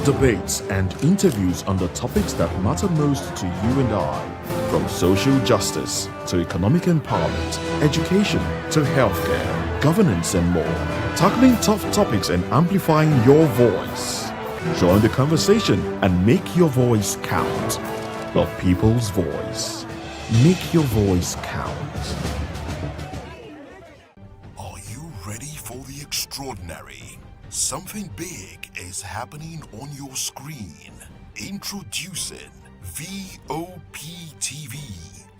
debates, and interviews on the topics that matter most to you and I. From social justice to economic empowerment, education to healthcare, governance, and more. Tackling tough topics and amplifying your voice. Join the conversation and make your voice count. The people's voice. Make your voice count. Are you ready for the extraordinary? Something big is happening on your screen. Introducing VOP TV.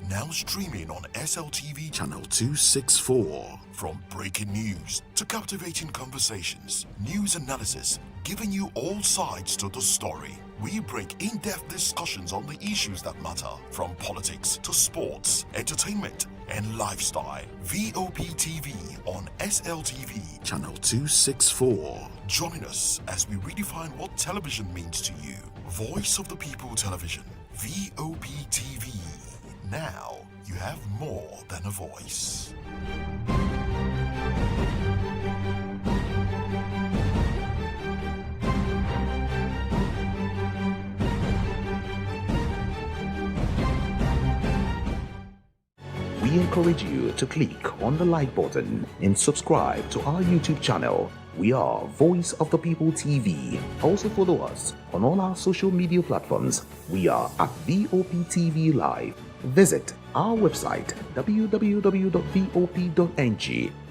Now streaming on SLTV channel 264. From breaking news to captivating conversations, news analysis, giving you all sides to the story. We break in-depth discussions on the issues that matter, from politics to sports, entertainment, and lifestyle. VOP TV on SLTV channel 264. Join us as we redefine what television means to you. Voice of the People Television. VOP TV. Now you have more than a voice. We encourage you to click on the like button and subscribe to our YouTube channel. We are Voice of the People TV. Also follow us on all our social media platforms. We are at VOP TV Live. Visit our website www.vop.ng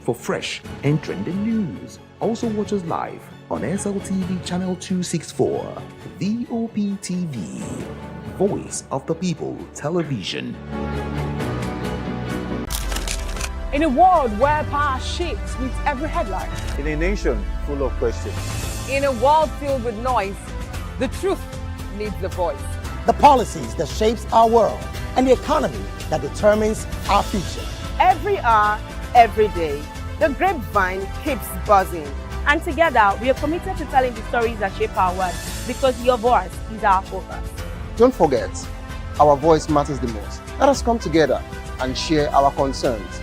for fresh and trending news. Also watch us live on SLTV channel 264. VOP TV, Voice of the People Television. In a world where power shifts with every headline. In a nation full of questions. In a world filled with noise, the truth needs a voice. The policies that shapes our world and the economy that determines our future. Every hour, every day, the grapevine keeps buzzing. And together, we are committed to telling the stories that shape our world because your voice is our focus. Don't forget, our voice matters the most. Let us come together and share our concerns.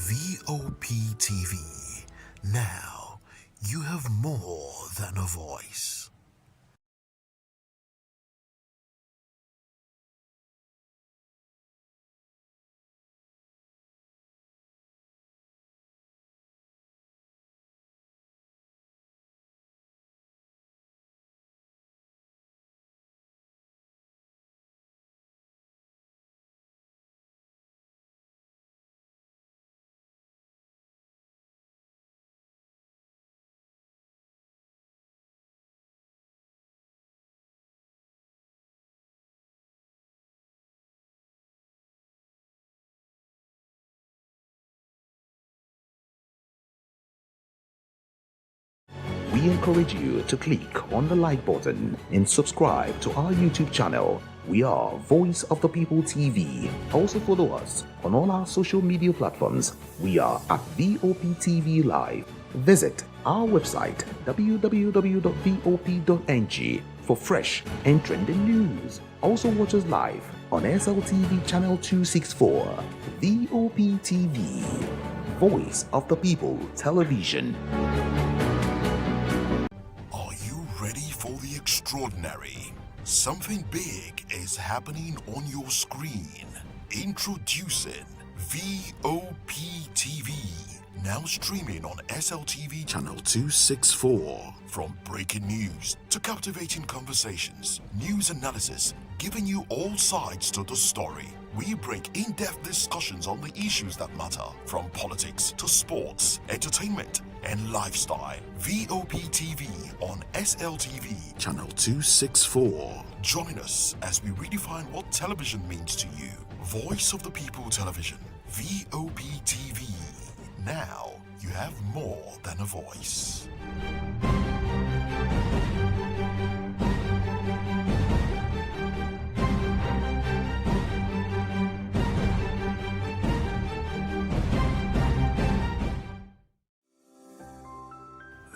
VOP TV. Now you have more than a voice. We encourage you to click on the like button and subscribe to our YouTube channel. We are Voice of the People TV. Also follow us on all our social media platforms. We are at VOP TV Live. Visit our website www.vop.ng for fresh and trending news. Also watch us live on SLTV channel 264. VOP TV, Voice of the People Television. Ready for the extraordinary? Something big is happening on your screen. Introducing VOP TV. Now streaming on SLTV channel 264. From breaking news to captivating conversations, news analysis, giving you all sides to the story. We break in-depth discussions on the issues that matter, from politics to sports, entertainment, and lifestyle. VOP TV on SLTV channel 264. Join us as we redefine what television means to you. Voice of the People Television. VOP TV. Now you have more than a voice.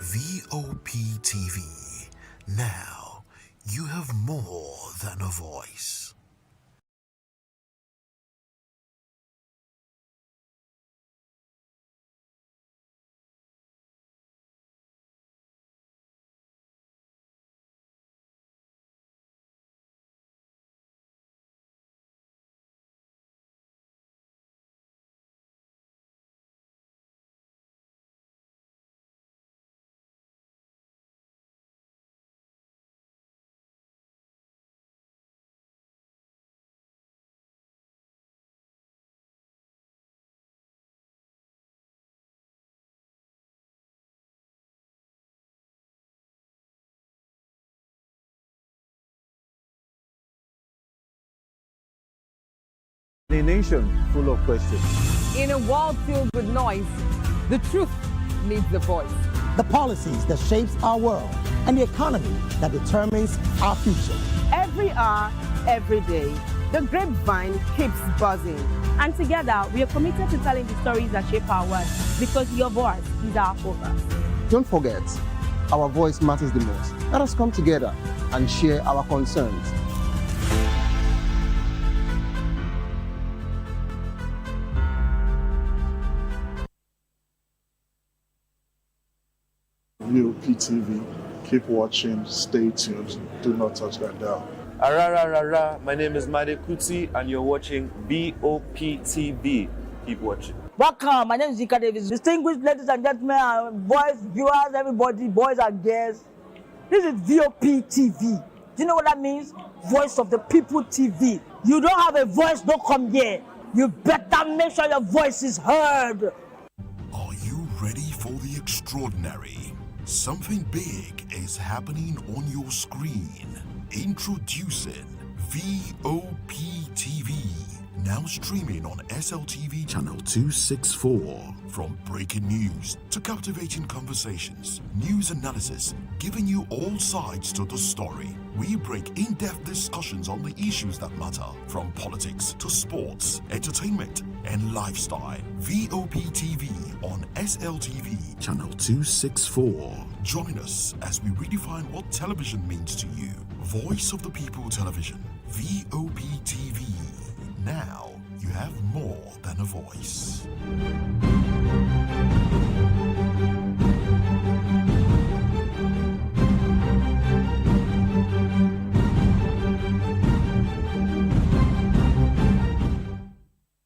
VOP TV. Now you have more than a voice. A nation full of questions. In a world filled with noise, the truth needs a voice. The policies that shapes our world and the economy that determines our future. Every hour, every day, the grapevine keeps buzzing. And together, we are committed to telling the stories that shape our world because your voice is our focus. Don't forget, our voice matters the most. Let us come together and share our concerns. VOP TV. Keep watching, stay tuned, do not touch that dial. My name is Made Kuti and you're watching VOP TV. Keep watching. Welcome, my name is Zika Davis. Distinguished ladies and gentlemen, boys, viewers, everybody, boys and girls. This is VOP TV. Do you know what that means? Voice of the People TV. You don't have a voice, don't come here. You better make sure your voice is heard. Are you ready for the extraordinary? Something big is happening on your screen. Introducing VOP TV. Now streaming on SLTV channel 264. From breaking news to captivating conversations, news analysis, giving you all sides to the story. We break in-depth discussions on the issues that matter, from politics to sports, entertainment, and lifestyle. VOP TV on SLTV channel 264. Join us as we redefine what television means to you. Voice of the People Television, VOP TV. Now you have more than a voice.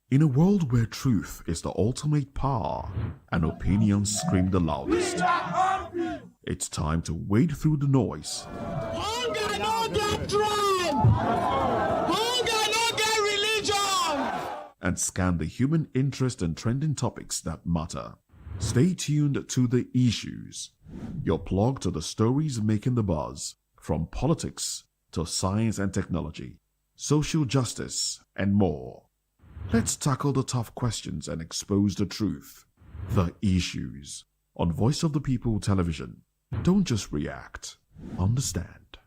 In a world where truth is the ultimate power and opinions scream the loudest, it's time to wade through the noise. Hunger no get drum! Hunger no get religion! And scan the human interest and trending topics that matter. Stay tuned to The Issues, your plug to the stories making the buzz, from politics to science and technology, social justice, and more. Let's tackle the tough questions and expose the truth. The Issues on Voice of the People Television. Don't just react, understand.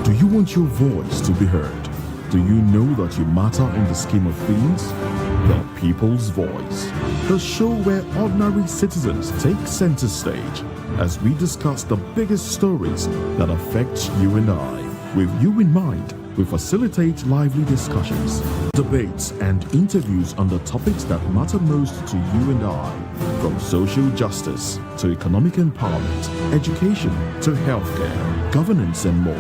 Do you want your voice to be heard? Do you know that you matter in the scheme of things? The People's Voice, the show where ordinary citizens take center stage as we discuss the biggest stories that affect you and I. With you in mind, we facilitate lively discussions, debates, and interviews on the topics that matter most to you and I, from social justice to economic empowerment, education to healthcare, governance, and more,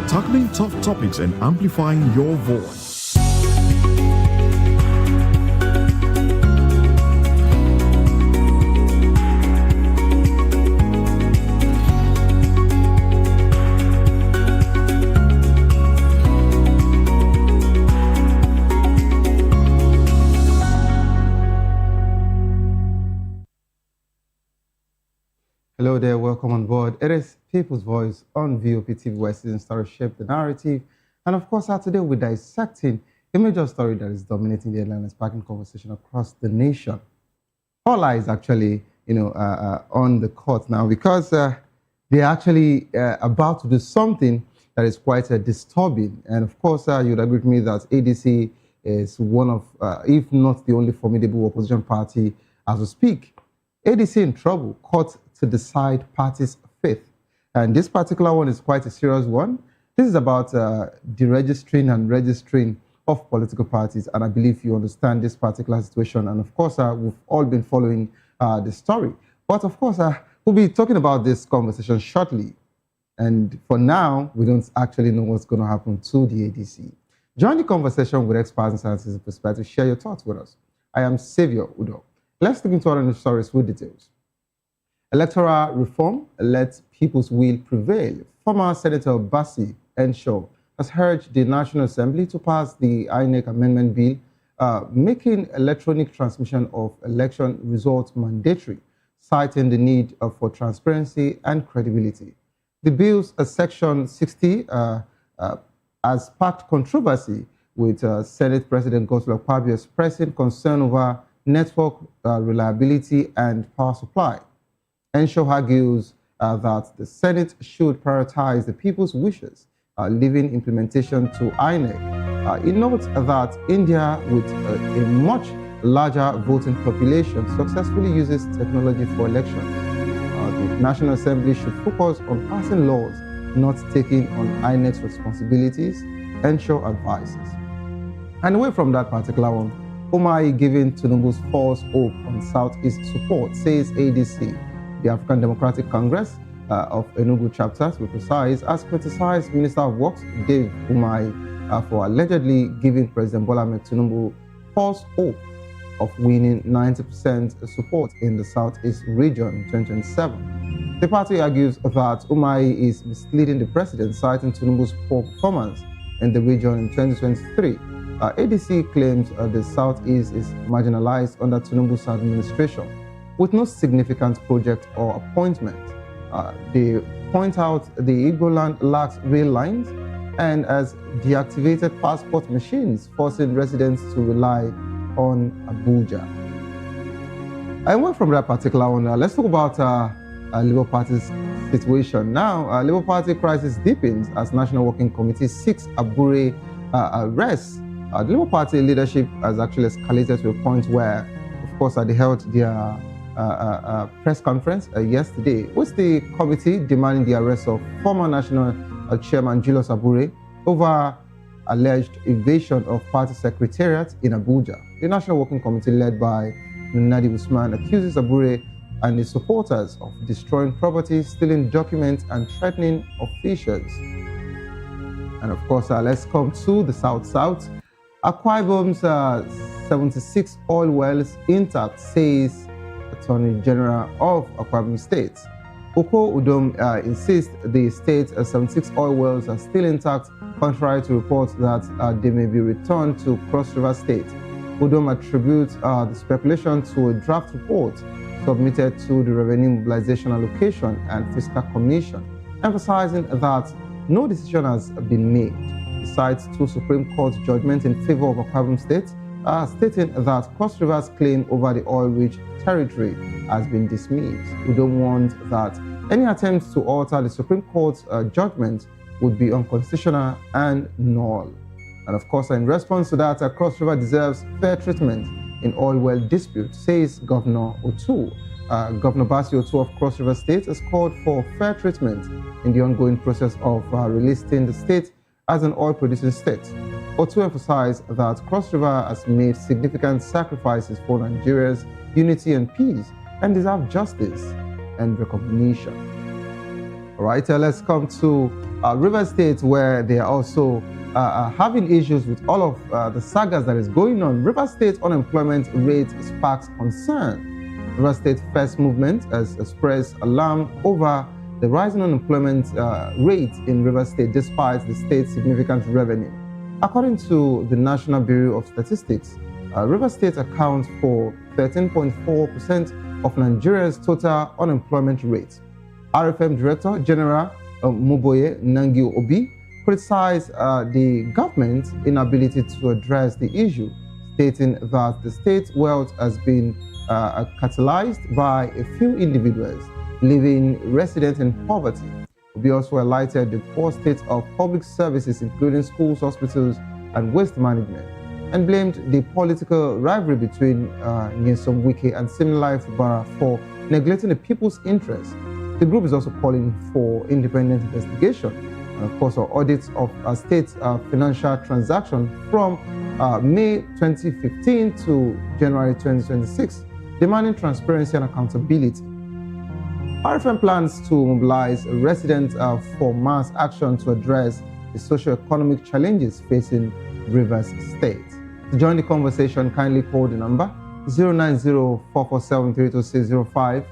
tackling tough topics and amplifying your voice. Hello there, welcome on board. It is People's Voice on VOP TV, where citizens start to shape the narrative. And of course, today we're dissecting a major story that is dominating the headline and sparking conversation across the nation. All eyes actually, on the court now because they're actually about to do something that is quite disturbing. And of course, you'd agree with me that ADC is one of, if not the only formidable opposition party as we speak. ADC in trouble, court to decide party's fate. And this particular one is quite a serious one. This is about deregistering and registering of political parties. And I believe you understand this particular situation. And of course, we've all been following the story. But of course, we'll be talking about this conversation shortly. And for now, we don't actually know what's going to happen to the ADC. Join the conversation with experts and scientists in perspective. Share your thoughts with us. I am Xavier Udo. Let's look into other news stories with details. Electoral reform, let people's will prevail. Former Senator Bassi Enshaw has urged the National Assembly to pass the INEC Amendment Bill, making electronic transmission of election results mandatory, citing the need for transparency and credibility. The bill's Section 60 has sparked controversy, with Senate President Godswill Akpabio expressing concern over network reliability and power supply. Ensure argues that the Senate should prioritize the people's wishes, leaving implementation to INEC. It notes that India, with a much larger voting population, successfully uses technology for elections. The National Assembly should focus on passing laws, not taking on INEC's responsibilities, Ensure advises. And away from that particular one, Umai giving Tinubu's false hope on Southeast support, says ADC. The African Democratic Congress of Enugu chapter, to be precise, has criticized Minister of Works Dave Umai for allegedly giving President Bola Ahmed Tinubu false hope of winning 90% support in the Southeast region in 2027. The party argues that Umai is misleading the president, citing Tinubu's poor performance in the region in 2023. ADC claims the Southeast is marginalized under Tinubu's administration, with no significant project or appointment. They point out the Igbo land lacks rail lines and has deactivated passport machines, forcing residents to rely on Abuja. I went from that particular one. Let's talk about Labour Party's situation. Now, Labour Party crisis deepens as National Working Committee seeks Abure arrest. The Labour Party leadership has actually escalated to a point where, of course, they held their press conference yesterday, with the committee demanding the arrest of former National Chairman Julius Abure over alleged invasion of party secretariat in Abuja. The National Working Committee, led by Nadi Usman, accuses Abure and his supporters of destroying property, stealing documents, and threatening officials. And of course, let's come to the South. Akwa Ibom's 76 oil wells intact, says Attorney General of Akwa Ibom State. Oko Udom insists the state's 76 oil wells are still intact, contrary to reports that they may be returned to Cross River State. Udom attributes the speculation to a draft report submitted to the Revenue Mobilization Allocation and Fiscal Commission, emphasizing that no decision has been made. He cites two Supreme Court judgments in favor of Akwa Ibom State, stating that Cross River's claim over the oil-rich territory has been dismissed. Udom warned that any attempts to alter the Supreme Court's judgment would be unconstitutional and null. And of course, in response to that, Cross River deserves fair treatment in oil well dispute, says Governor Otu. Governor Basi Otu of Cross River State has called for fair treatment in the ongoing process of relisting the state as an oil-producing state. Otu emphasized that Cross River has made significant sacrifices for Nigeria's unity and peace and deserve justice and recognition. All right, let's come to River State, where they are also having issues with all of the sagas that is going on. River State unemployment rate sparks concern. River State First Movement has expressed alarm over the rising unemployment rate in River State despite the state's significant revenue. According to the National Bureau of Statistics, River State accounts for 13.4% of Nigeria's total unemployment rate. RFM Director General Muboye Nangi Obi criticized the government's inability to address the issue, stating that the state's wealth has been catalyzed by a few individuals, leaving residents in poverty. We also highlighted the poor state of public services, including schools, hospitals, and waste management, and blamed the political rivalry between Nyesom Wike and Siminalayi Fubara for neglecting the people's interests. The group is also calling for independent investigation and, of course, audits of state's financial transactions from May 2015 to January 2026, demanding transparency and accountability. RFM plans to mobilize residents for mass action to address the socio-economic challenges facing Rivers State. To join the conversation, kindly call the number 090-447-32605.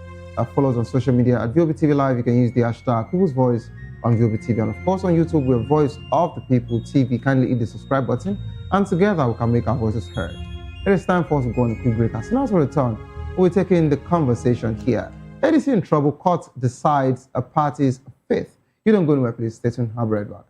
Follow us on social media at VOP TV Live. You can use the hashtag People's Voice on VOP TV. And of course, on YouTube, we're Voice of the People TV. Kindly hit the subscribe button, and together we can make our voices heard. It is time for us to go on a quick break. As soon as we return, we're taking the conversation here. ADC in trouble, court decides a party's fate. You don't go anywhere, please. Stay tuned. I'll be right back.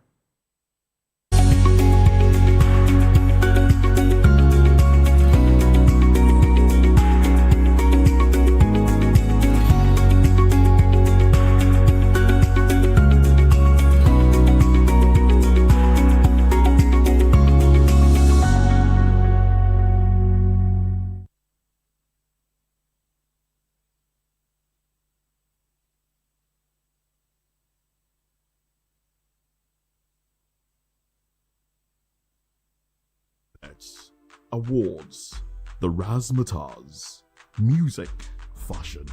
awards, the razzmatazz, music, fashion,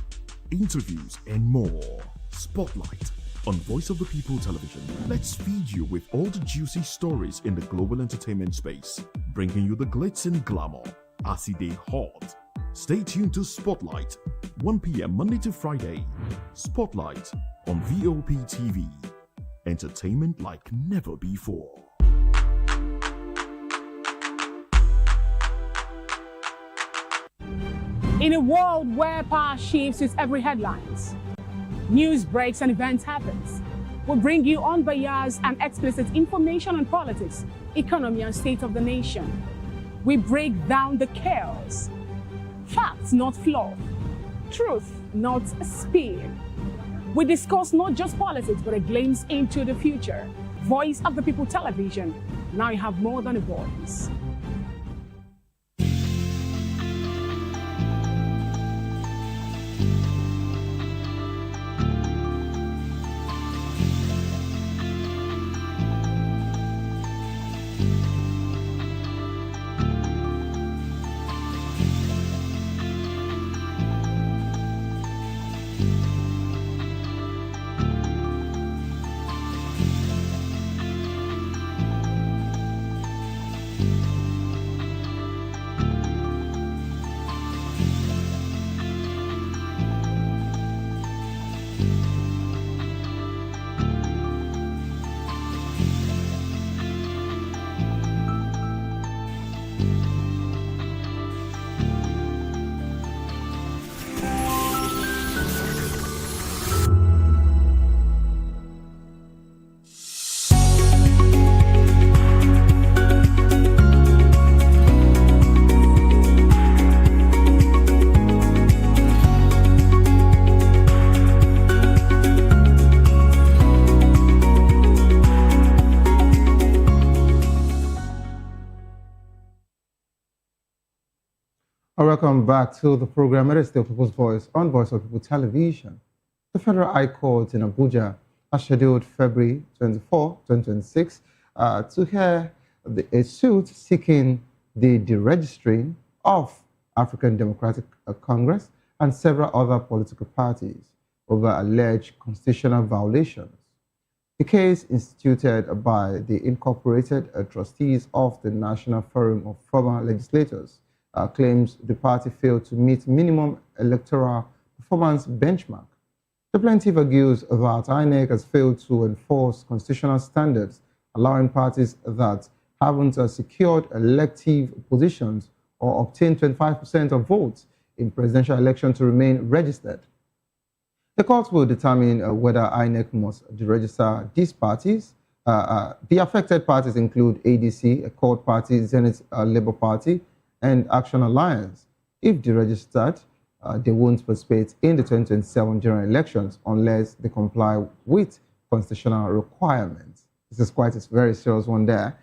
interviews, and more. Spotlight on Voice of the People Television. Let's feed you with all the juicy stories in the global entertainment space, bringing you the glitz and glamour as it is hot. Stay tuned to Spotlight, 1 p.m. Monday to Friday. Spotlight on VOP TV. Entertainment like never before. In a world where power shifts with every headlines, news breaks and events happens, we bring you unbiased and explicit information on politics, economy, and state of the nation. We break down the chaos. Facts, not fluff. Truth, not spin. We discuss not just politics, but a glimpse into the future. Voice of the People Television. Now you have more than a voice. Welcome back to the program. It is still People's Voice on Voice of People Television. The Federal High Court in Abuja has scheduled February 24, 2026 to hear a suit seeking the deregistering of African Democratic Congress and several other political parties over alleged constitutional violations. The case instituted by the Incorporated Trustees of the National Forum of Former Legislators claims the party failed to meet minimum electoral performance benchmark. The plaintiff argues that INEC has failed to enforce constitutional standards, allowing parties that haven't secured elective positions or obtained 25% of votes in presidential election to remain registered. The court will determine whether INEC must deregister these parties. The affected parties include ADC, Accord Party, Zenith Labour Party, and Action Alliance. If deregistered, they won't participate in the 2027 general elections unless they comply with constitutional requirements. This is quite a very serious one there.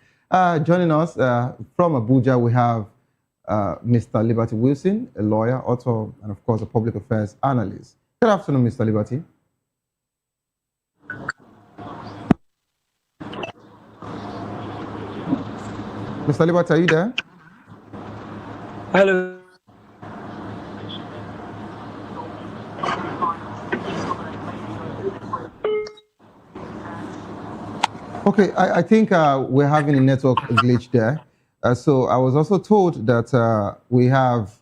Joining us from Abuja, we have Mr. Liberty Wilson, a lawyer, author, and of course a public affairs analyst. Good afternoon, Mr. Liberty. Mr. Liberty, are you there? Hello. Okay, I think we're having a network glitch there. So I was also told that we have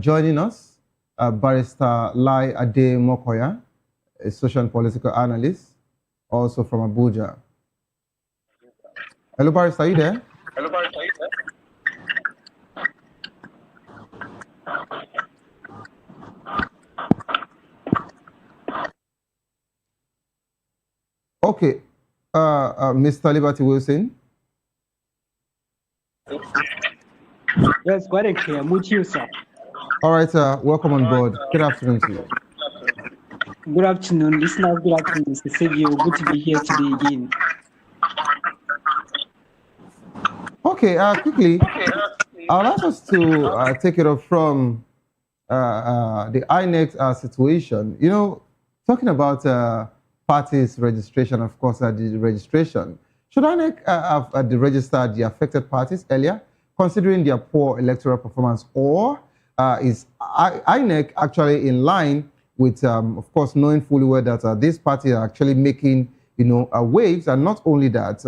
joining us Barrister Lai Ade Mokoya, a social and political analyst, also from Abuja. Hello, Barrister, are you there? Hello, Barrister, are you there? Okay, Mr. Liberty Wilson. Yes, quite a clear. With you, sir. All right, welcome on board. Good afternoon to you. Good afternoon, listeners. Good afternoon, Mr. Sergio. Good to be here today again. Okay, quickly, I'd like us to take it up from the INEC situation. You know, talking about parties registration, of course, the registration. Should INEC have deregistered the affected parties earlier? considering their poor electoral performance, or is INEC actually in line with, of course, knowing fully well that these parties are actually making, waves? And not only that,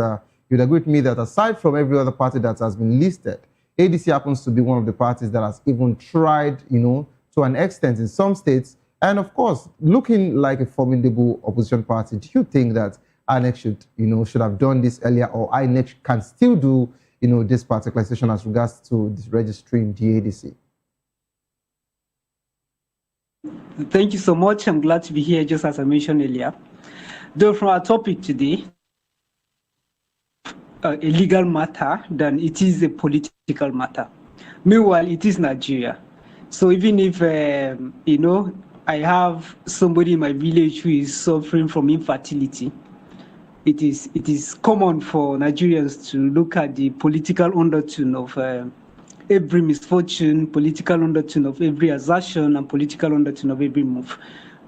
you'd agree with me that aside from every other party that has been listed, ADC happens to be one of the parties that has even tried, to an extent in some states, and of course, looking like a formidable opposition party. Do you think that INEC should have done this earlier, or INEC can still do, this particular session as regards to this registering the ADC? Thank you so much. I'm glad to be here, just as I mentioned earlier. Though from our topic today, a legal matter than it is a political matter. Meanwhile, it is Nigeria. So even if, I have somebody in my village who is suffering from infertility, it is common for Nigerians to look at the political undertone of every misfortune, political undertone of every assertion, and political undertone of every move,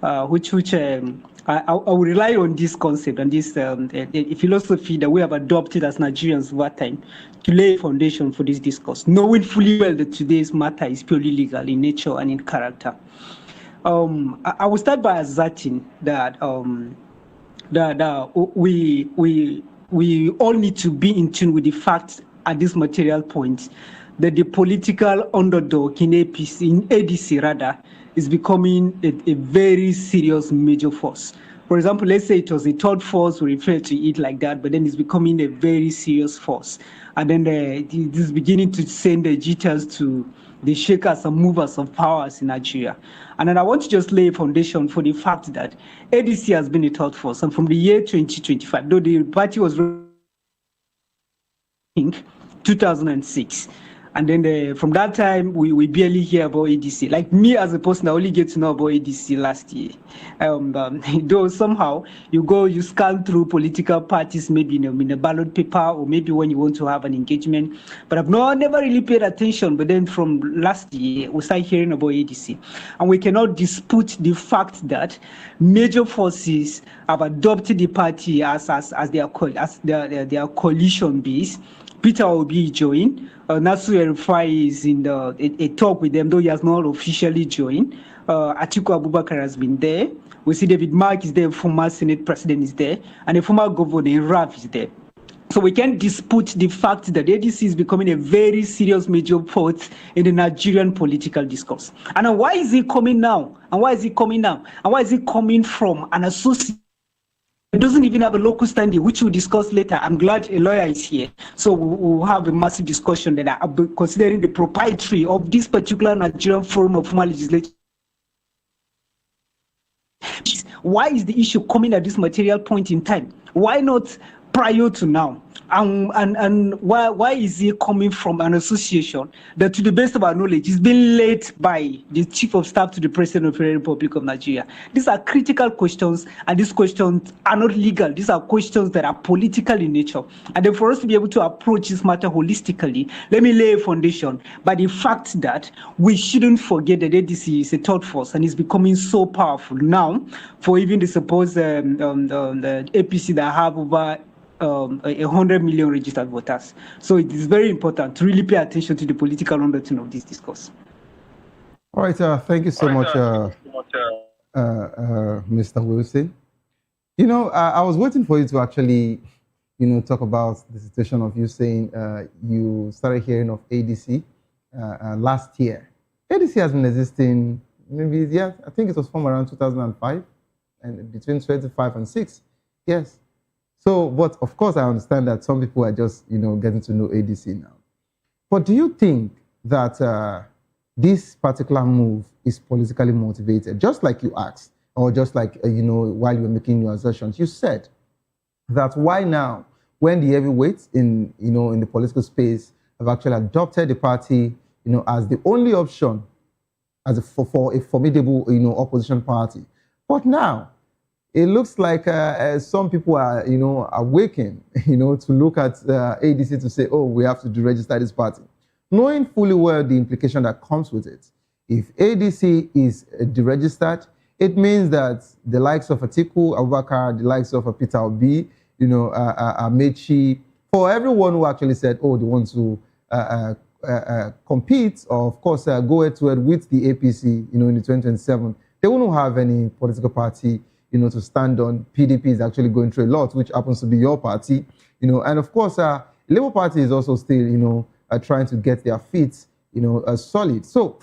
I will rely on this concept and this philosophy that we have adopted as Nigerians over time to lay a foundation for this discourse, knowing fully well that today's matter is purely legal in nature and in character. I will start by asserting that we all need to be in tune with the fact at this material point that the political underdog in ADC rather is becoming a very serious major force. For example, let's say it was a third force, we refer to it like that, but then it's becoming a very serious force. And then it is beginning to send the jitters to the shakers and movers of powers in Nigeria. And then I want to just lay a foundation for the fact that ADC has been a third force. And from the year 2025, though the party was in 2006, and then from that time, we barely hear about ADC. Like me as a person, I only get to know about ADC last year. Though somehow you scan through political parties, maybe in a ballot paper, or maybe when you want to have an engagement. But I've never really paid attention. But then from last year, we started hearing about ADC. And we cannot dispute the fact that major forces have adopted the party as their coalition base. Peter Obi joined. Nasu Erufai is in a talk with them, though he has not officially joined. Atiku Abubakar has been there. We see David Mark is there, former Senate president is there, and the former governor Raf is there. So we can't dispute the fact that ADC is becoming a very serious major force in the Nigerian political discourse. And why is it coming now? And why is it coming now? And why is it coming from an associate? It doesn't even have a local standing, which we'll discuss later. I'm glad a lawyer is here. So we'll have a massive discussion that I'll be considering the proprietary of this particular Nigerian form of formal legislation. Why is the issue coming at this material point in time? Why not prior to now? And why is it coming from an association that, to the best of our knowledge, is being led by the Chief of Staff to the President of the Republic of Nigeria? These are critical questions, and these questions are not legal. These are questions that are political in nature. And then for us to be able to approach this matter holistically, let me lay a foundation by the fact that we shouldn't forget that ADC is a third force and is becoming so powerful now for even the supposed the APC that have over 100 million registered voters. So it is very important to really pay attention to the political undertone of this discourse. All right, thank you so much, Mr. Wilson. I was waiting for you to actually, talk about the situation of you saying you started hearing of ADC last year. ADC has been existing, maybe, I think it was from around 2005, and between 25 and 6, yes. So, but of course, I understand that some people are just, getting to know ADC now. But do you think that this particular move is politically motivated? Just like you asked, or just like, while you were making your assertions, you said that why now, when the heavyweights in the political space have actually adopted the party, as the only option for a formidable, opposition party. But now, it looks like some people are, awakened, to look at ADC to say, oh, we have to register this party, knowing fully well the implication that comes with it. If ADC is deregistered, it means that the likes of Atiku Abubakar, the likes of Peter Obi, Amechi, for everyone who actually said, oh, they want to compete or, of course, go head-to-head with the APC, in the 2027, they won't have any political party, to stand on. PDP is actually going through a lot, which happens to be your party, and of course, Labour Party is also still, trying to get their feet, solid. So,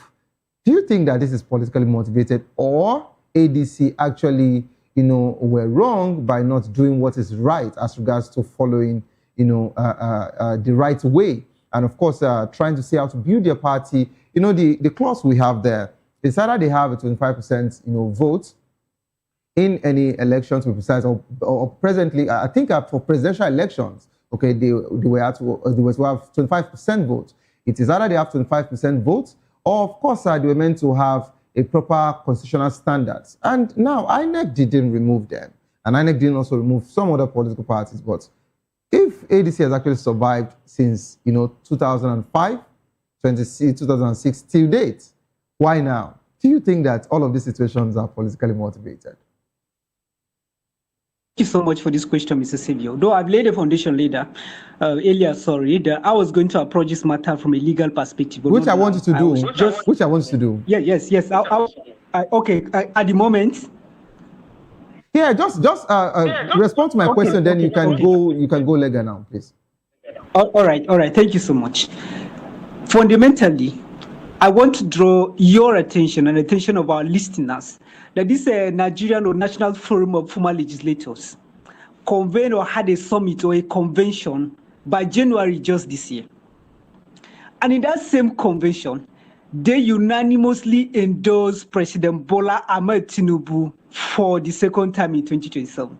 do you think that this is politically motivated, or ADC actually, were wrong by not doing what is right as regards to following, the right way? And of course, trying to see how to build their party. The clause we have there is either they have a 25%, vote in any elections, to be precise, or presently, I think for presidential elections, okay, they were to have 25% vote. It is either they have 25% vote, or of course, they were meant to have a proper constitutional standards. And now INEC didn't remove them, and INEC didn't also remove some other political parties. But if ADC has actually survived since 2005, 2006 till date, why now? Do you think that all of these situations are politically motivated? Thank you so much for this question, Mr. Savio. Though I've laid a foundation earlier, that I was going to approach this matter from a legal perspective. Which I want you to do. Which I want you to do. Yeah, yes. Okay, at the moment. Yeah, just respond to my question, then you can go legal now, please. All right. Thank you so much. Fundamentally, I want to draw your attention and attention of our listeners that this Nigerian or National Forum of Former Legislators convened or had a summit or a convention by January just this year. And in that same convention, they unanimously endorsed President Bola Ahmed Tinubu for the second time in 2027.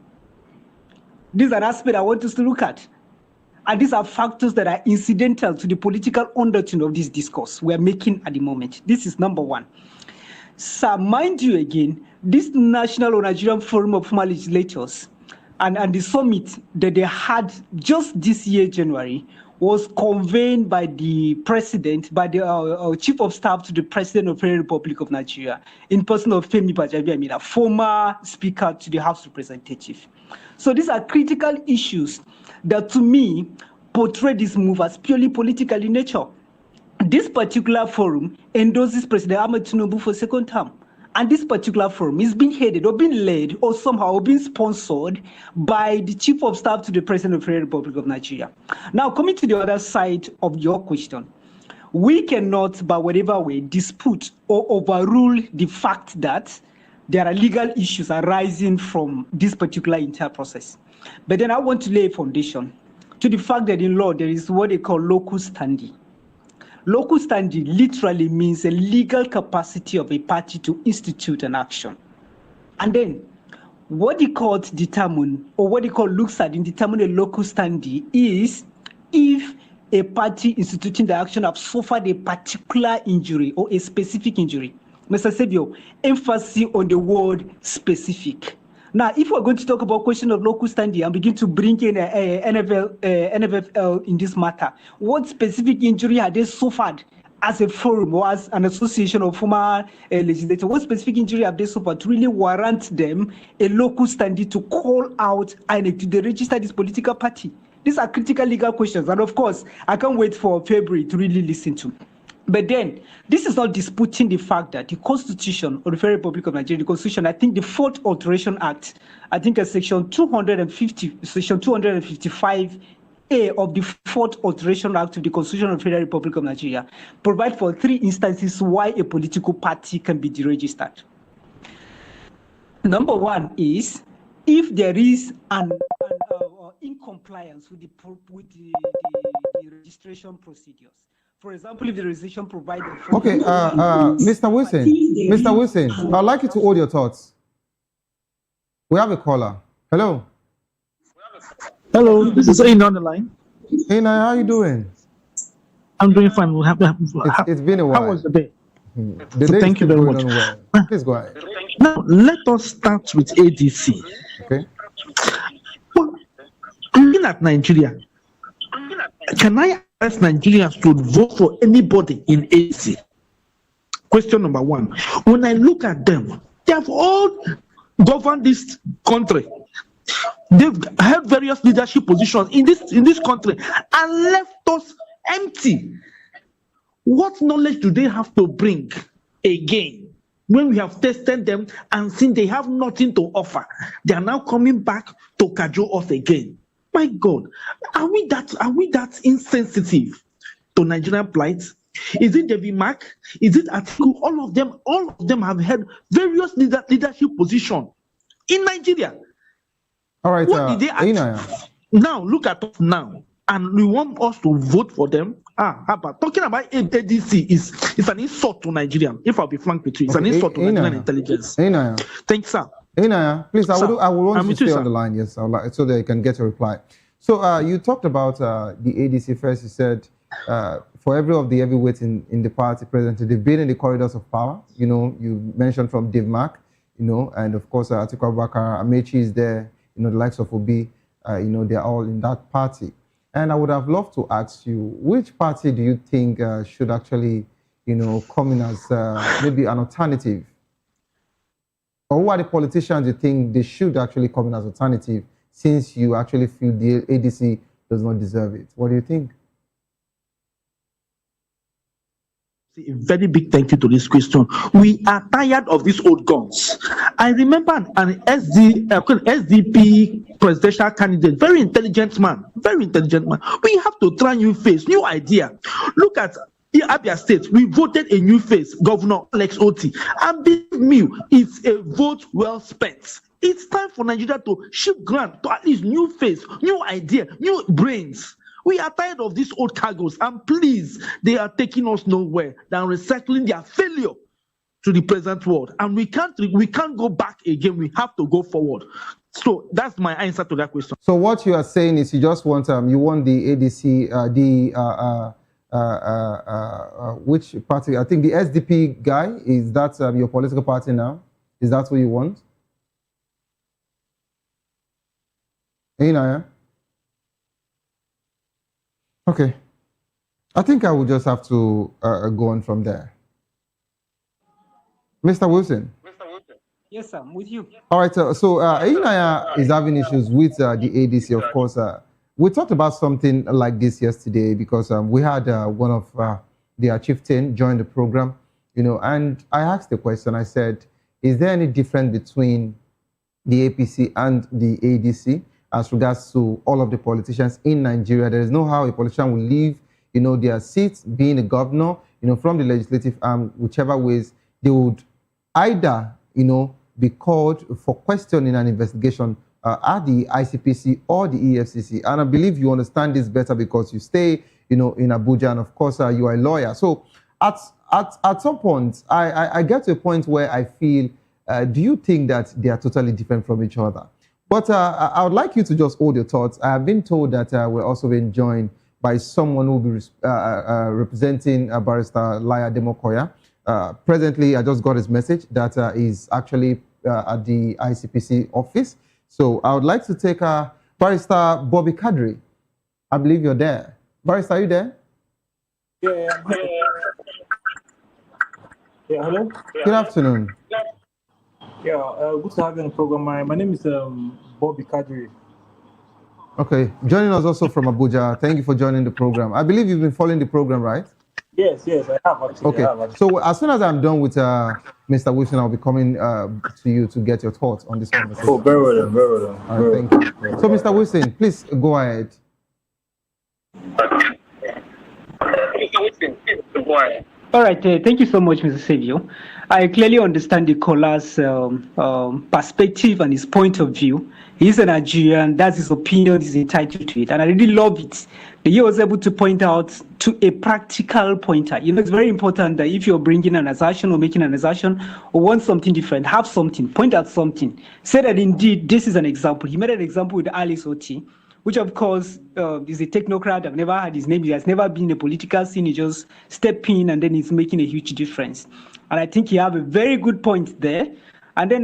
This is an aspect I want us to look at. And these are factors that are incidental to the political undertone of this discourse we are making at the moment. This is number one. So, mind you again, this National or Nigerian Forum of Former Legislators and the summit that they had just this year, January, was convened by the president, by the chief of staff to the president of the Federal Republic of Nigeria, in person of Femi Bajabiamila, former speaker to the House Representative. So these are critical issues that, to me, portray this move as purely political in nature. This particular forum endorses President Ahmed Tinubu for second term. And this particular forum is being headed or being led or somehow being sponsored by the Chief of Staff to the President of the Federal Republic of Nigeria. Now, coming to the other side of your question, we cannot, by whatever way, dispute or overrule the fact that there are legal issues arising from this particular entire process. But then I want to lay a foundation to the fact that in law there is what they call locus standi. Locus standi literally means a legal capacity of a party to institute an action. And then what the court determine, or what the court looks at in determining a locus standi, is if a party instituting the action have suffered a particular injury or a specific injury. Mr. Savio, emphasis on the word specific. Now, if we're going to talk about question of locus standi and begin to bring in NFFL in this matter, what specific injury have they suffered as a forum or as an association of former legislators? What specific injury have they suffered to really warrant them a locus standi to call out INEC to register this political party? These are critical legal questions, and of course, I can't wait for February to really listen to. But then, this is not disputing the fact that the Constitution of the Federal Republic of Nigeria, the Constitution, I think the Fourth Alteration Act, I think Section 255A of the Fourth Alteration Act of the Constitution of the Federal Republic of Nigeria, provide for 3 instances why a political party can be deregistered. Number one is if there is an incompliance with the registration procedures. For example, if the registration provided... Okay, Mr. Wilson, I'd like you to hold your thoughts. We have a caller. Hello. Hello, this is Aina on the line. Aina, how are you doing? I'm doing fine. It's been a while. How was the day? Thank you very much. Well. Please go ahead. Now, let us start with ADC. Okay. Well, looking at Nigeria, can I ask Nigerians to vote for anybody in ADC? Question number one. When I look at them, they have all governed this country. They've held various leadership positions in this country and left us empty. What knowledge do they have to bring again when we have tested them and seen they have nothing to offer? They are now coming back to cajole us again. My God, are we that insensitive to Nigerian plight? Is it David Mark? Is it Atiku? All of them have held various leadership positions in Nigeria. All right. What did they achieve? Now look at us now, and we want us to vote for them. But talking about ADC is an insult to Nigeria. If I'll be frank with you, it's an insult to Nigerian intelligence. Thanks, sir. Inaya, please, I would want you to stay on the line, yes, so that you can get a reply. So you talked about the ADC first. You said for every of the heavyweights in the party presently, they've been in the corridors of power. You know, you mentioned from Dave Mark, you know, and of course Atiku Abubakar, Amechi is there, you know, the likes of Obi, you know, they're all in that party. And I would have loved to ask you, which party do you think should actually, you know, come in as maybe an alternative? Or who are the politicians you think they should actually come in as alternative, since you actually feel the ADC does not deserve it? What do you think? A very big thank you to this question. We are tired of these old guns. I remember an SDP presidential candidate, very intelligent man. We have to try new face, new idea. Look at Abia State. We voted a new face, Governor Alex Oti. And believe me, it's a vote well spent. It's time for Nigeria to shift ground to at least new face, new idea, new brains. We are tired of these old cargoes, and please, they are taking us nowhere than recycling their failure to the present world. And we can't go back again. We have to go forward. So that's my answer to that question. So what you are saying is you just want you want the ADC, which party? I think the SDP guy, is that your political party now? Is that what you want? Inaya? Okay. I think I will just have to go on from there. Mr. Wilson. Yes, sir, I'm with you. All right, so Inaya is having issues with the ADC, of course. We talked about something like this yesterday because we had one of their chieftain join the program, you know, and I asked the question, I said, is there any difference between the APC and the ADC as regards to all of the politicians in Nigeria? There is no how a politician will leave, you know, their seats, being a governor, you know, from the legislative arm, whichever ways, they would either, you know, be called for questioning and investigation at the ICPC or the EFCC. And I believe you understand this better because you stay, you know, in Abuja, and of course you are a lawyer. So at some point, I get to a point where I feel, do you think that they are totally different from each other? But I would like you to just hold your thoughts. I have been told that we're also being joined by someone who will be representing Barrister Laya Demokoya. Presently, I just got his message that he's actually at the ICPC office. So I would like to take Barrister Bobby Kadri. I believe you're there. Barrister, are you there? Yeah, hello? Good afternoon. Yeah, good to have you on the program. My name is Bobby Kadri. Okay, joining us also from Abuja. Thank you for joining the program. I believe you've been following the program, right? Yes, I have actually. Okay, so as soon as I'm done with Mr. Wilson, I'll be coming to you to get your thoughts on this conversation. Oh, very well done. All right, thank you. So, Mr. Wilson, please go ahead. All right, thank you so much, Mr. Savio. I clearly understand the caller's perspective and his point of view. He's a Nigerian, that's his opinion, he's entitled to it. And I really love it that he was able to point out to a practical pointer. You know, it's very important that if you're bringing an assertion or making an assertion or want something different, have something, point out something. Say that indeed this is an example. He made an example with Alex Oti, which of course is a technocrat. I've never heard his name. He has never been in a political scene. He just stepped in and then he's making a huge difference. And I think you have a very good point there. And then,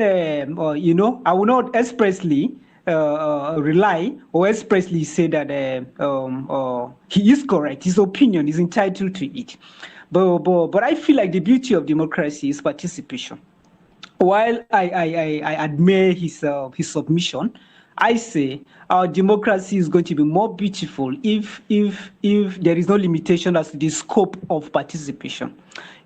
you know, I will not expressly rely or expressly say that he is correct. His opinion is entitled to it. But I feel like the beauty of democracy is participation. While I admire his submission, I say our democracy is going to be more beautiful if there is no limitation as to the scope of participation,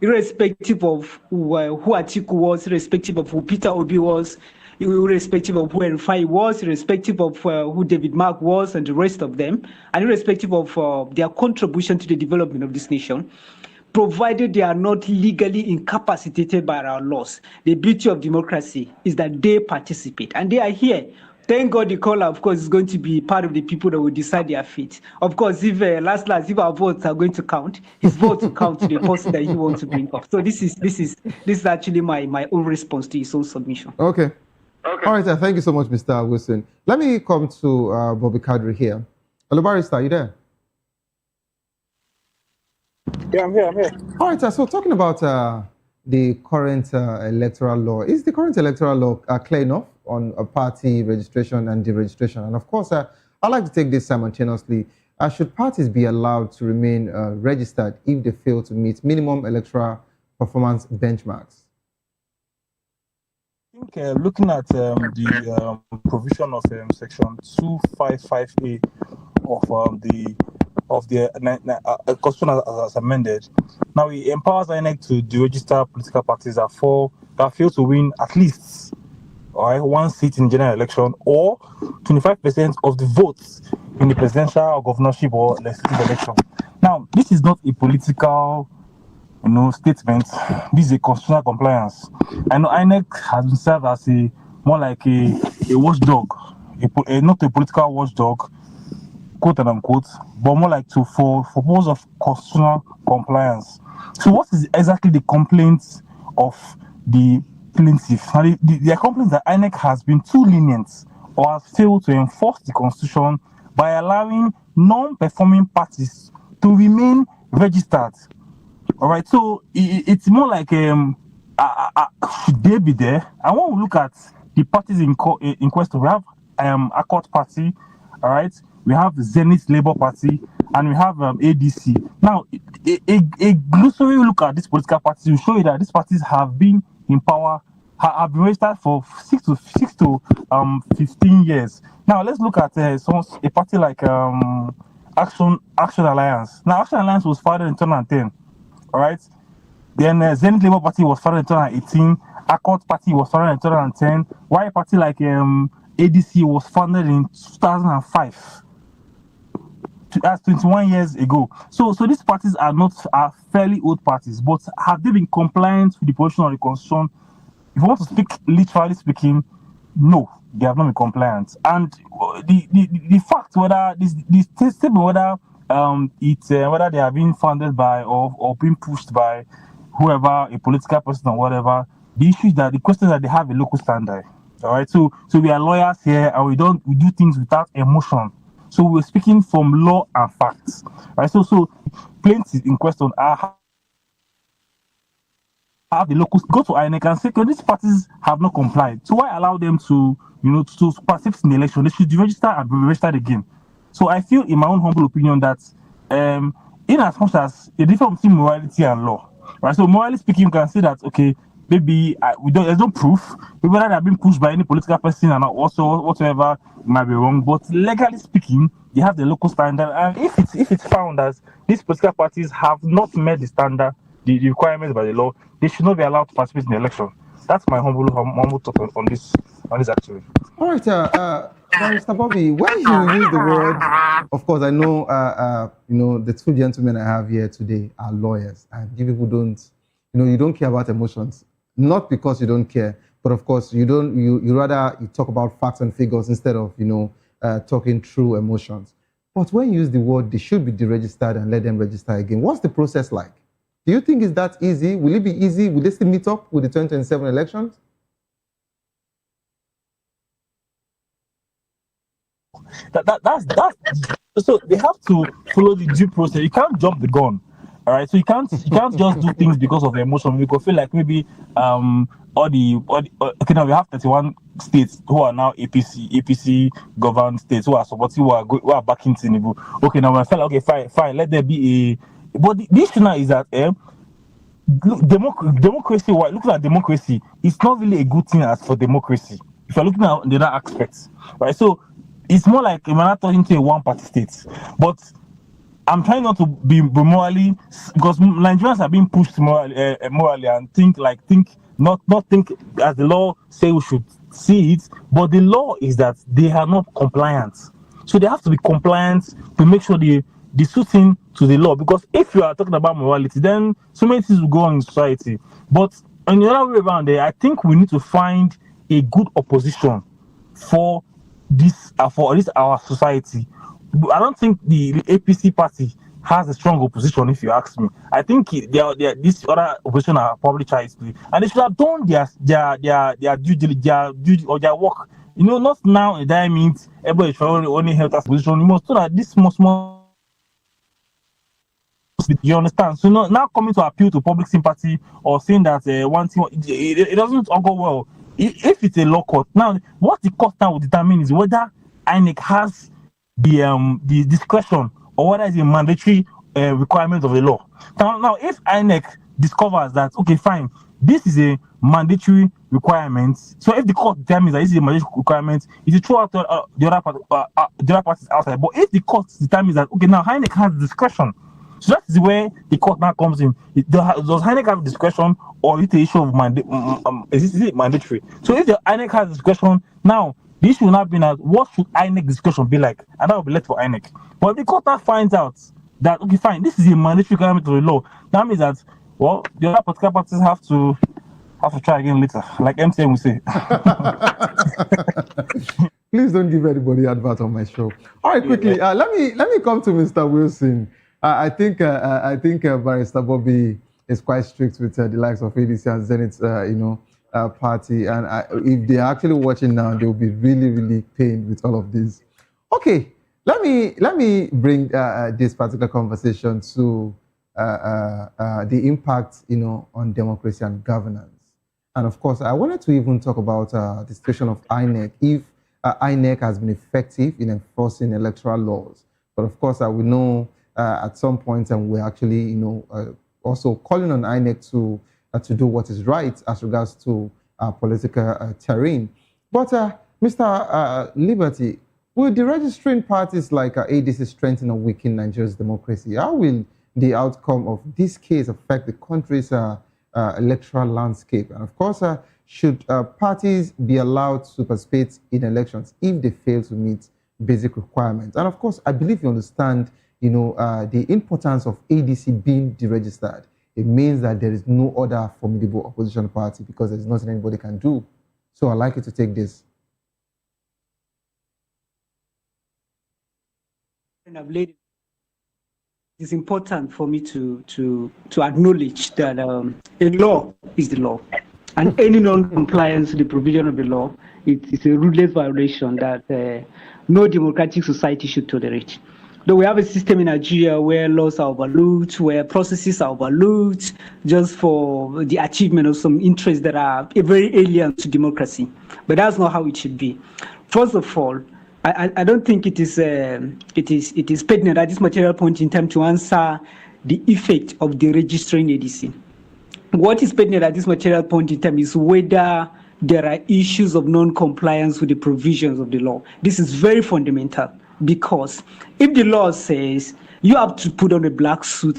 irrespective of who Atiku was, irrespective of who Peter Obi was, irrespective of who Rufai was, irrespective of who David Mark was, and the rest of them, and irrespective of their contribution to the development of this nation, provided they are not legally incapacitated by our laws. The beauty of democracy is that they participate, and they are here. Thank God the caller, of course, is going to be part of the people that will decide their fate. Of course, if if our votes are going to count, his vote will count to the person that he wants to bring up. So this is actually my own response to his own submission. Okay. All right, thank you so much, Mr. Wilson. Let me come to Bobby Kadri here. Hello, Barrister, are you there? Yeah, I'm here. All right, so talking about the current electoral law, is the current electoral law clear enough on a party registration and deregistration? And of course, I'd like to take this simultaneously. Should parties be allowed to remain registered if they fail to meet minimum electoral performance benchmarks? I think looking at the provision of section 255A of the Constitution as amended, now it empowers INEC to deregister political parties that fail to win at least one seat in general election or 25% of the votes in the presidential, governorship, or legislative election. Now, this is not a political statement. This is a constitutional compliance. I know INEC has been served as more like a watchdog, not a political watchdog, quote and unquote, but more like for purpose of constitutional compliance. So, what is exactly the complaint of the plaintiff? Their complaint that INEC has been too lenient or has failed to enforce the constitution by allowing non-performing parties to remain registered. All right, so it's more like should they be there? I want to look at the parties in question. We have Accord Party, all right. We have Zenith Labour Party, and we have ADC. Now, a glossary look at these political parties will show you that these parties have been in power, have been registered for 6 to 15 years. Now, let's look at a party like Action Alliance. Now, Action Alliance was founded in 2010. All right. Then Zenith Labour Party was founded in 2018. Accord Party was founded in 2010. While a party like ADC was founded in 2005. That's 21 years ago. So these parties are fairly old parties, but have they been compliant with the position of the constitution? If you want to speak literally speaking, no, they have not been compliant. And the fact whether this statement whether they are being funded by or being pushed by whoever, a political person or whatever, the issue is that the question is that they have a local standard. All right, so we are lawyers here, and we do things without emotion. So we're speaking from law and facts. Right, so plaintiffs in question have the locals go to INEC and say, okay, these parties have not complied. So why allow them to participate in the election? They should register and be registered again. So I feel, in my own humble opinion, that in as much as the difference between morality and law, right? So morally speaking, you can say that okay, maybe there's no proof. Maybe that they have been pushed by any political person and also whatever might be wrong. But legally speaking, you have the local standard, and if it's found that these political parties have not met the standard, the requirements by the law, they should not be allowed to participate in the election. That's my humble thought on this actually. All right, Mr. Bobby, when you use the word, of course, I know the two gentlemen I have here today are lawyers, and you people don't, you don't care about emotions. Not because you don't care, but of course you rather talk about facts and figures instead of talking through emotions. But when you use the word, they should be deregistered and let them register again. What's the process like? Do you think it's that easy? Will it be easy? Will they still meet up with the 2027 elections? That's so they have to follow the due process. You can't jump the gun. All right, so you can't just do things because of the emotion. You could feel like maybe okay, now we have 31 states who are now APC governed states who are supporting, who are backing Tinubu. Okay, now I felt okay, fine, let there be a. But the issue now is that democracy. Looking at democracy, it's not really a good thing as for democracy. if you're looking at the other aspects, right? So it's more like we're not talking to a one-party state, but I'm trying not to be morally, because Nigerians are being pushed morally and think not think as the law say we should see it, but the law is that they are not compliant. So they have to be compliant to make sure they suit in to the law. Because if you are talking about morality, then so many things will go on in society. But on the other way around there, I think we need to find a good opposition for this our society. I don't think the APC party has a strong opposition, if you ask me. I think this other opposition are probably trying to, and they should have done their due diligence, or their work. Not now. That means everybody should only help us position. You must know that this small. You understand? So now coming to appeal to public sympathy or saying that one thing, it doesn't all go well. If it's a law court, now what the court now will determine is whether INEC has the discretion or whether it's a mandatory requirement of the law. Now, if INEC discovers that, okay, fine, this is a mandatory requirement. So if the court determines that this is a mandatory requirement, it will throw out the other parties outside. But if the court determines that, okay, now INEC has discretion, so that is where the court now comes in. Does INEC have discretion, or is it the issue of is it mandatory? So if the INEC has discretion, now the issue will not be that what should INEC discretion be like, and that will be left for INEC. But if the court now finds out that, okay, fine, this is a mandatory requirement of the law, that means that, well, the other political parties have to try again later, like MTN will say. Please don't give anybody advert on my show. All right, quickly, let me come to Mr. Wilson. I think Barrister Bobby is quite strict with the likes of ADC and Zenith, party, and if they're actually watching now, they'll be really, really pained with all of this. Okay, let me bring this particular conversation to the impact, on democracy and governance. And of course, I wanted to even talk about the situation of INEC, if INEC has been effective in enforcing electoral laws. But of course, we know at some point, and we're actually, also calling on INEC to do what is right as regards to political terrain. But Mr. Liberty, will the registering parties like ADC strengthen or weaken Nigeria's democracy? How will the outcome of this case affect the country's electoral landscape? And of course, should parties be allowed to participate in elections if they fail to meet basic requirements? And of course, I believe you understand, the importance of ADC being deregistered. It means that there is no other formidable opposition party because there's nothing anybody can do. So I'd like you to take this. It's important for me to acknowledge that a law is the law, and any non-compliance with the provision of the law, it's a ruthless violation that no democratic society should tolerate. Though we have a system in Nigeria where laws are overlooked, where processes are overlooked, just for the achievement of some interests that are very alien to democracy. But that's not how it should be. First of all, I don't think it is pertinent at this material point in time to answer the effect of the registering ADC. What is pertinent at this material point in time is whether there are issues of non-compliance with the provisions of the law. This is very fundamental, because if the law says you have to put on a black suit,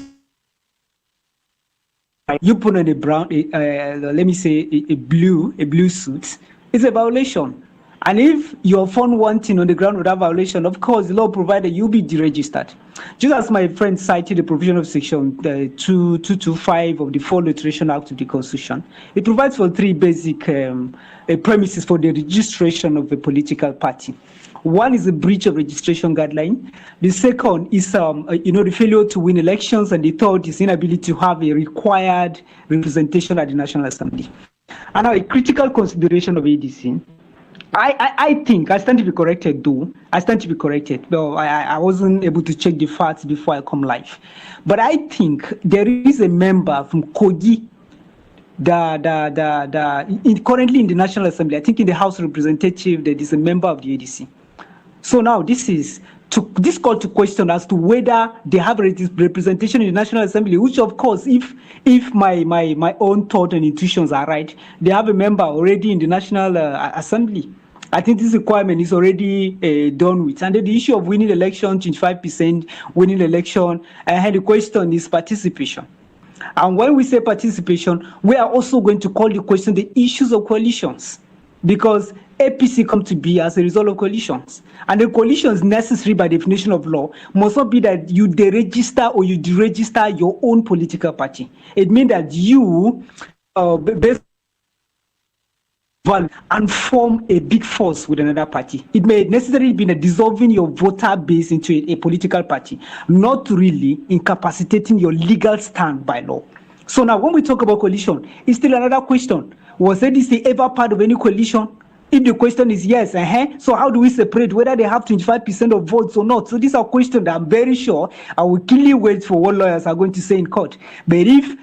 you put on a brown, let me say a blue suit, it's a violation. And if you're found wanting on the ground of that violation, of course, the law provided you'll be deregistered. Just as my friend cited the provision of Section 225 of the Fourth Iteration Act of the Constitution, it provides for three basic premises for the registration of a political party. One is a breach of registration guideline. The second is, the failure to win elections, and the third is inability to have a required representation at the National Assembly. And now, a critical consideration of ADC. I think, I stand to be corrected though, Well, I wasn't able to check the facts before I come live. But I think there is a member from Kogi, currently in the National Assembly, I think in the House of Representatives, there is a member of the ADC. So now this is this call to question as to whether they have representation in the National Assembly, which of course, if my own thought and intuitions are right, they have a member already in the National Assembly. I think this requirement is already done with. And then the issue of winning election, 25% winning election, and the question is participation. And when we say participation, we are also going to call the question the issues of coalitions, because APC come to be as a result of coalitions. And the coalitions necessary by definition of law must not be that you deregister or you deregister your own political party. It means that you, based and form a big force with another party. It may necessarily be dissolving your voter base into a political party, not really incapacitating your legal stand by law. So now when we talk about coalition, it's still another question. Was ADC ever part of any coalition? If the question is yes, so how do we separate whether they have 25% of votes or not? So these are questions that I'm very sure I will clearly wait for what lawyers are going to say in court. But if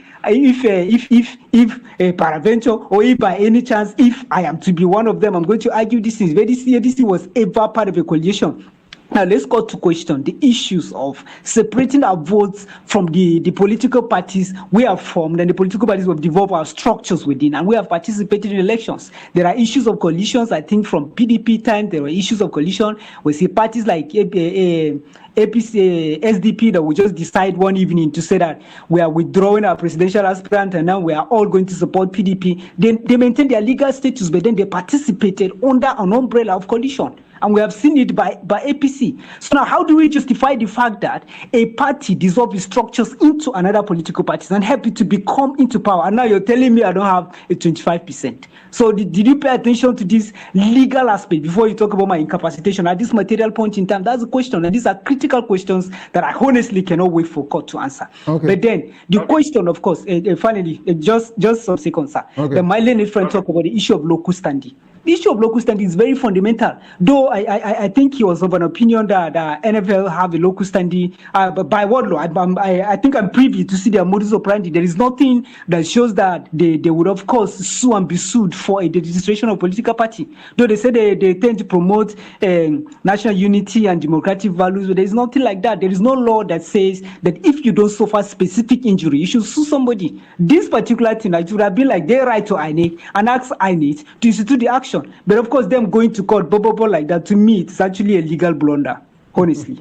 peradventure, or if by any chance, if I am to be one of them, I'm going to argue this is whether this was ever part of a coalition. Now let's go to question the issues of separating our votes from the political parties we have formed, and the political parties have developed our structures within, and we have participated in elections. There are issues of coalitions, I think from PDP time, there were issues of coalition. We see parties like APC, SDP that will just decide one evening to say that we are withdrawing our presidential aspirant and now we are all going to support PDP. They maintain their legal status, but then they participated under an umbrella of coalition. And we have seen it by APC. So now how do we justify the fact that a party dissolves its structures into another political party and help it to become into power? And now you're telling me I don't have a 25%. So did you pay attention to this legal aspect before you talk about my incapacitation at this material point in time? That's a question. And these are critical questions that I honestly cannot wait for court to answer. Okay. But then the question, of course, finally, just some seconds, sir. Okay. My learned friend talk about the issue of locus standi. The issue of locus standi is very fundamental. Though I think he was of an opinion that NFL have a locus standi, but by what law? I think I'm privy to see their modus operandi. There is nothing that shows that they would, of course, sue and be sued for a registration of political party. Though they say they tend to promote national unity and democratic values, but there is nothing like that. There is no law that says that if you don't suffer specific injury, you should sue somebody. This particular thing, it would have been like they write to INEC and ask INEC to institute the action. But of course, them going to court, like that, to me, it's actually a legal blunder, honestly.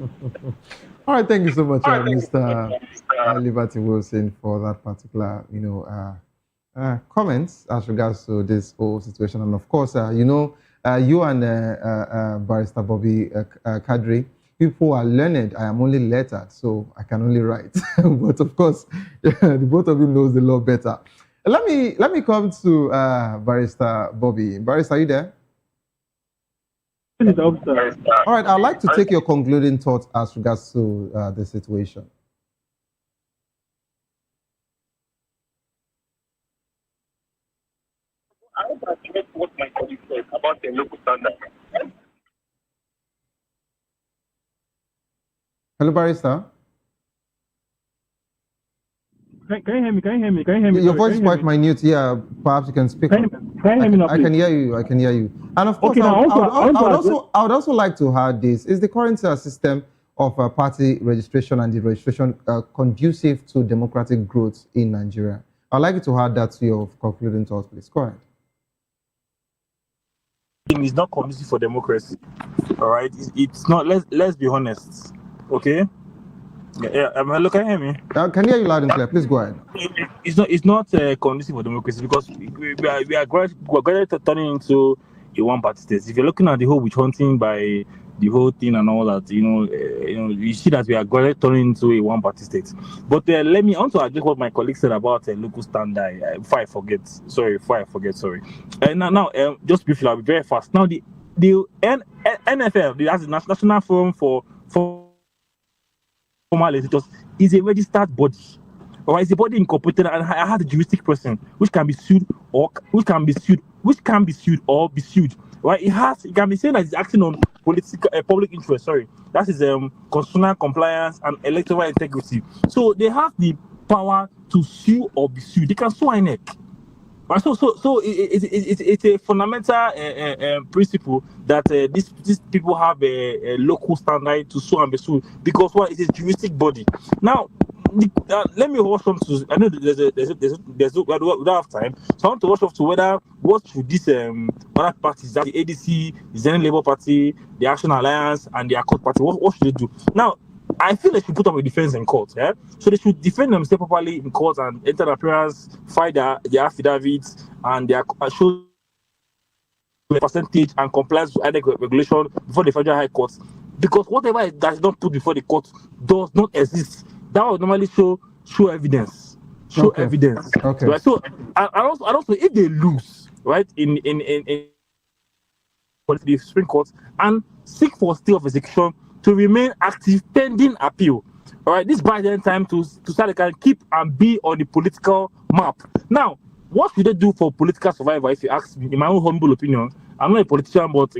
All right, thank you so much, Mr. Liberty Wilson, for that particular, comments as regards to this whole situation. And of course, you and Barrister Bobby Kadri, people are learned. I am only lettered, so I can only write. But of course, the both of you knows the law better. Let me come to Barrister Bobby. Barrister, are you there? All right, I'd like to take your concluding thoughts as regards to the situation. I want to address what my colleague said about the local standard. Hello, Barrister. Can you hear me? Can you hear me? Can you hear me? Your voice is quite minute. Yeah, perhaps you can speak. Can you hear me now, I can hear you. I can hear you. And of course, I would also like to add this. Is the current system of party registration and the registration conducive to democratic growth in Nigeria? I'd like you to add that to your concluding thoughts, please. Go ahead. It's not conducive for democracy. All right, it's not. Let's be honest. Okay. Yeah, hello, can you hear me? Can hear you loud and clear. Please go ahead. It's not conducive for democracy because we are gradually turning into a one-party state. If you're looking at the whole witch hunting by the whole thing and all that, you see that we are gradually turning into a one-party state. But I want to address what my colleague said about local standard. Before I forget, sorry. Now, just briefly, I'll be very fast. Now, the NFL, that's the National Forum for Legislators, is a registered body. Or it's a body incorporated and has a juristic person which can be sued or be sued. Right? It can be said that it's acting on public interest. Sorry, that is constitutional compliance and electoral integrity. So they have the power to sue or be sued. They can sue INEC. Right, so it's a fundamental principle that these people have a local standard to so and be so, because what is a juristic body. Now, let me rush on to. I know we don't have time, so I want to rush off to whether what should these other parties, that the ADC, the Zen Labour Party, the Action Alliance, and the Accord Party, what should they do now? I feel they should put up a defense in court, yeah? So they should defend themselves properly in court and enter an appearance, file their affidavits, and their show the percentage and compliance to INEC regulation before the Federal High Court. Because whatever that is not put before the court does not exist. That would normally show evidence. Evidence. Okay. Right? So and also if they lose, right, in the Supreme Court and seek for stay of execution to remain active pending appeal. All right, this buys them time to start they can keep and be on the political map. Now, what should they do for political survival? If you ask me, in my own humble opinion, I'm not a politician, but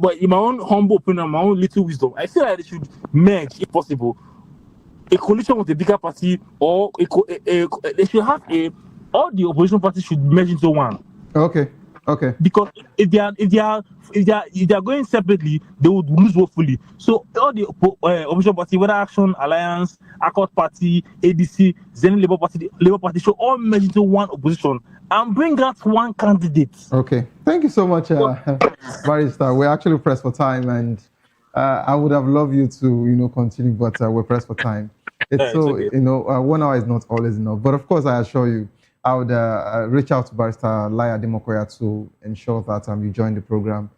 but in my own humble opinion, my own little wisdom, I feel like they should merge, if possible, a coalition with a bigger party, or they should have all the opposition parties should merge into one. Okay. Because if they are going separately, they would lose woefully. So all the opposition party, whether Action Alliance, Accord Party, ADC, Zen Labour Party, should all merge into one opposition and bring out one candidate. Okay. Thank you so much, Barrister. We're actually pressed for time, and I would have loved you to continue, but we're pressed for time. It's so okay. 1 hour is not always enough. But of course, I assure you, I would reach out to Barrister Laya Demokoya to ensure that you join the program,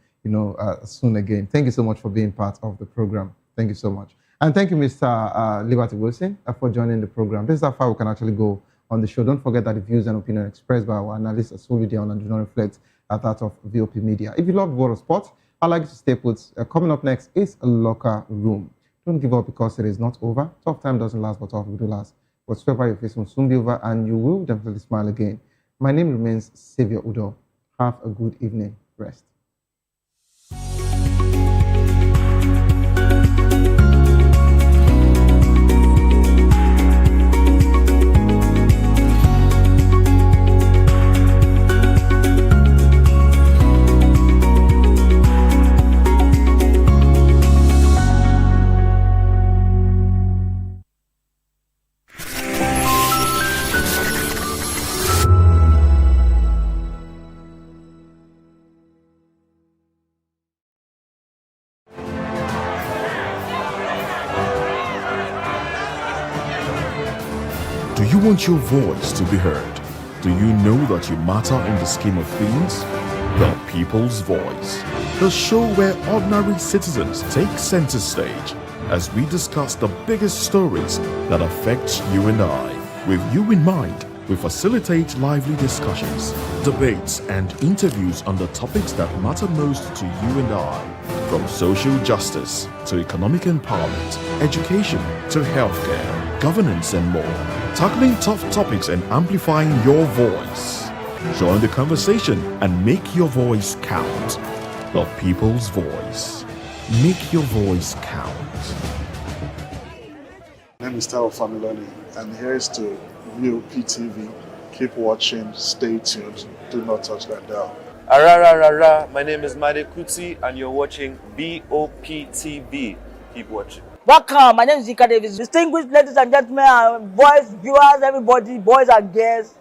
soon again. Thank you so much for being part of the program. Thank you so much. And thank you, Mr. Liberty Wilson, for joining the program. This is how far we can actually go on the show. Don't forget that the views and opinions expressed by our analysts are solely their own and do not reflect that of VOP Media. If you love the world of sports, I'd like you to stay put. Coming up next is a locker room. Don't give up because it is not over. Tough time doesn't last, but tough will last. Whatsoever you face will soon be over, and you will definitely smile again. My name remains Xavier Udo. Have a good evening. Rest. Do you want your voice to be heard? Do you know that you matter in the scheme of things? The People's Voice, the show where ordinary citizens take center stage as we discuss the biggest stories that affect you and I. With you in mind, we facilitate lively discussions, debates, and interviews on the topics that matter most to you and I, from social justice to economic empowerment, education to healthcare, governance, and more, tackling tough topics and amplifying your voice. Join the conversation and make your voice count. The People's Voice. Make your voice count. My name is Tao Familoni, and here's to VOP TV. Keep watching, stay tuned, do not touch that dial. My name is Made Kuti, and you're watching VOP TV. Keep watching. Welcome, my name is Zika Davis. Distinguished ladies and gentlemen, boys, viewers, everybody, boys and girls.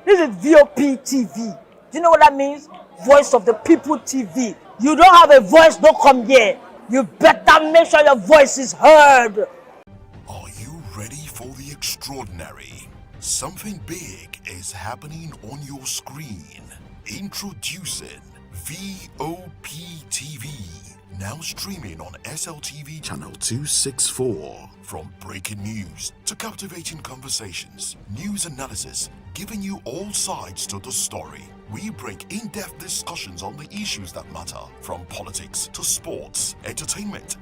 This is VOP TV. Do you know what that means? Voice of the People TV. You don't have a voice, don't come here. You better make sure your voice is heard. Are you ready for the extraordinary? Something big is happening on your screen. Introducing VOP TV. Now streaming on SLTV channel 264. From breaking news to captivating conversations, news analysis, giving you all sides to the story. We break in-depth discussions on the issues that matter, from politics to sports, entertainment,